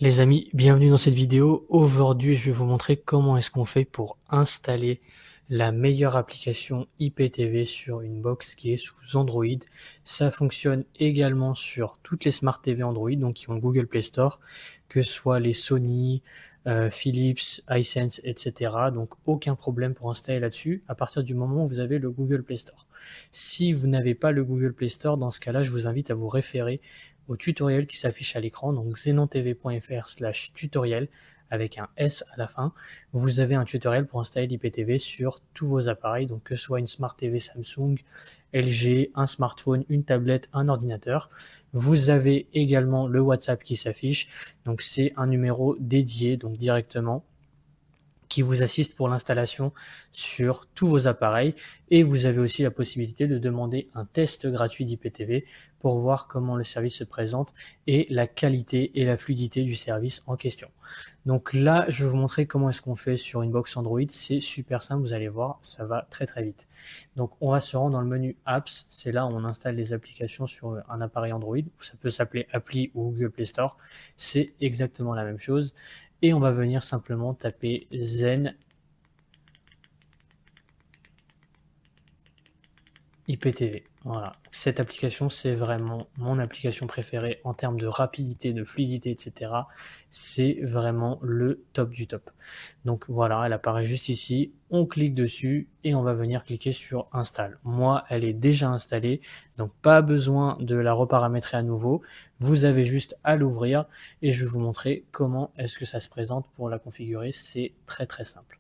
Les amis, bienvenue dans cette vidéo. Aujourd'hui, je vais vous montrer comment est-ce qu'on fait pour installer la meilleure application IPTV sur une box qui est sous Android. Ça fonctionne également sur toutes les Smart TV Android, donc qui ont le Google Play Store, que ce soit les Sony, Philips, Hisense, etc. Donc aucun problème pour installer là-dessus à partir du moment où vous avez le Google Play Store. Si vous n'avez pas le Google Play Store, dans ce cas-là, je vous invite à vous référer au tutoriel qui s'affiche à l'écran, donc xenontv.fr/tutoriel avec un S à la fin. Vous avez un tutoriel pour installer l'IPTV sur tous vos appareils, donc que ce soit une Smart TV Samsung, LG, un smartphone, une tablette, un ordinateur. Vous avez également le WhatsApp qui s'affiche, donc c'est un numéro dédié, donc directement qui vous assiste pour l'installation sur tous vos appareils, et vous avez aussi la possibilité de demander un test gratuit d'IPTV pour voir comment le service se présente et la qualité et la fluidité du service en question. Donc là, je vais vous montrer comment est-ce qu'on fait sur une box Android. C'est super simple, vous allez voir, ça va très très vite. Donc on va se rendre dans le menu Apps, c'est là où on installe les applications sur un appareil Android. Ça peut s'appeler Appli ou Google Play Store, c'est exactement la même chose. Et on va venir simplement taper Zen IPTV. Voilà, cette application, c'est vraiment mon application préférée en termes de rapidité, de fluidité, etc. C'est vraiment le top du top. Donc voilà, elle apparaît juste ici. On clique dessus et on va venir cliquer sur Install. Moi, elle est déjà installée, donc pas besoin de la reparamétrer à nouveau. Vous avez juste à l'ouvrir et je vais vous montrer comment est-ce que ça se présente pour la configurer. C'est très très simple.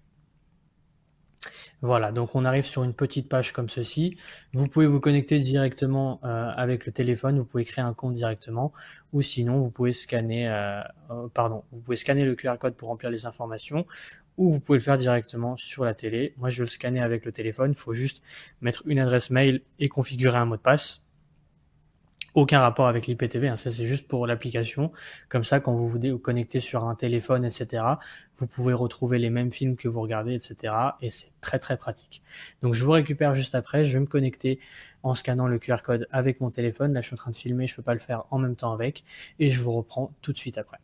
Voilà, donc on arrive sur une petite page comme ceci. Vous pouvez vous connecter directement avec le téléphone, vous pouvez créer un compte directement, ou sinon vous pouvez scanner, vous pouvez scanner le QR code pour remplir les informations, ou vous pouvez le faire directement sur la télé. Moi, je vais le scanner avec le téléphone. Il faut juste mettre une adresse mail et configurer un mot de passe. Aucun rapport avec l'IPTV, hein, ça c'est juste pour l'application. Comme ça, quand vous vous connectez sur un téléphone, etc., vous pouvez retrouver les mêmes films que vous regardez, etc. Et c'est très très pratique. Donc je vous récupère juste après, je vais me connecter en scannant le QR code avec mon téléphone. Là, je suis en train de filmer, je ne peux pas le faire en même temps avec. Et je vous reprends tout de suite après.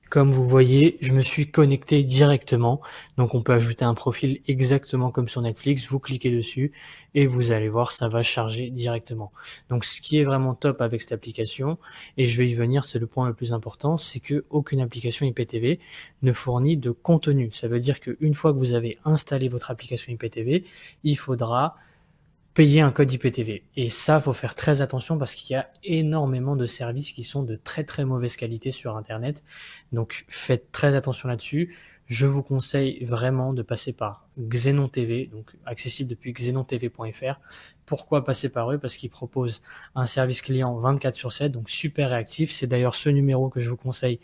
Comme vous voyez, je me suis connecté directement, donc on peut ajouter un profil exactement comme sur Netflix, vous cliquez dessus et vous allez voir, ça va charger directement. Donc ce qui est vraiment top avec cette application, et je vais y venir, c'est le point le plus important, c'est que aucune application IPTV ne fournit de contenu. Ça veut dire qu'une fois que vous avez installé votre application IPTV, il faudra payer un code IPTV. Et ça, faut faire très attention parce qu'il y a énormément de services qui sont de très très mauvaise qualité sur Internet. Donc faites très attention là-dessus. Je vous conseille vraiment de passer par Xenon TV, donc accessible depuis xenontv.fr. Pourquoi passer par eux? Parce qu'ils proposent un service client 24/7, donc super réactif. C'est d'ailleurs ce numéro que je vous conseille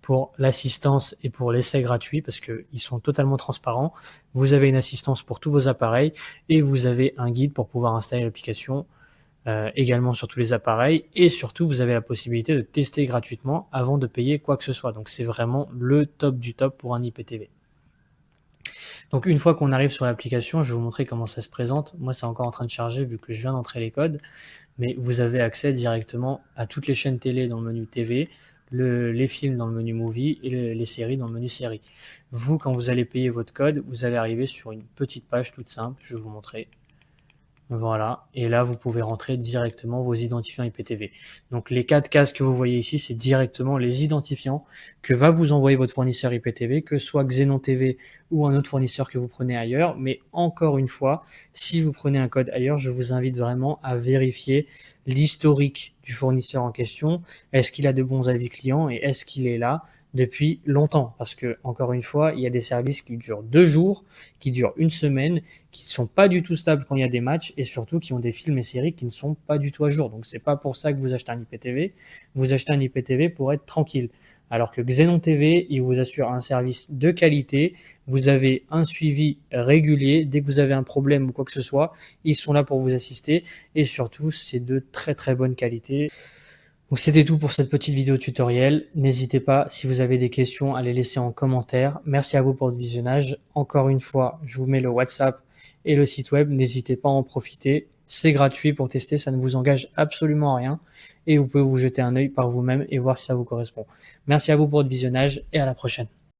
pour l'assistance et pour l'essai gratuit parce qu'ils sont totalement transparents. Vous avez une assistance pour tous vos appareils et vous avez un guide pour pouvoir installer l'application également sur tous les appareils, et surtout vous avez la possibilité de tester gratuitement avant de payer quoi que ce soit. Donc c'est vraiment le top du top pour un IPTV. Donc une fois qu'on arrive sur l'application, je vais vous montrer comment ça se présente. Moi, c'est encore en train de charger vu que je viens d'entrer les codes, mais vous avez accès directement à toutes les chaînes télé dans le menu TV, les films dans le menu Movie et les séries dans le menu Séries. Vous, quand vous allez payer votre code, vous allez arriver sur une petite page toute simple, je vais vous montrer. Voilà, et là vous pouvez rentrer directement vos identifiants IPTV. Donc les 4 cases que vous voyez ici, c'est directement les identifiants que va vous envoyer votre fournisseur IPTV, que ce soit Xenon TV ou un autre fournisseur que vous prenez ailleurs. Mais encore une fois, si vous prenez un code ailleurs, je vous invite vraiment à vérifier l'historique du fournisseur en question. Est-ce qu'il a de bons avis clients et est-ce qu'il est là depuis longtemps? Parce que, encore une fois, il y a des services qui durent 2 jours, qui durent une semaine, qui ne sont pas du tout stables quand il y a des matchs et surtout qui ont des films et séries qui ne sont pas du tout à jour. Donc c'est pas pour ça que vous achetez un IPTV. Vous achetez un IPTV pour être tranquille. Alors que Xenon TV, il vous assure un service de qualité. Vous avez un suivi régulier. Dès que vous avez un problème ou quoi que ce soit, ils sont là pour vous assister. Et surtout, c'est de très très bonne qualité. Donc c'était tout pour cette petite vidéo tutoriel. N'hésitez pas, si vous avez des questions, à les laisser en commentaire. Merci à vous pour le visionnage. Encore une fois, je vous mets le WhatsApp et le site web. N'hésitez pas à en profiter. C'est gratuit pour tester, ça ne vous engage absolument à rien. et vous pouvez vous jeter un œil par vous-même et voir si ça vous correspond. Merci à vous pour votre visionnage et à la prochaine.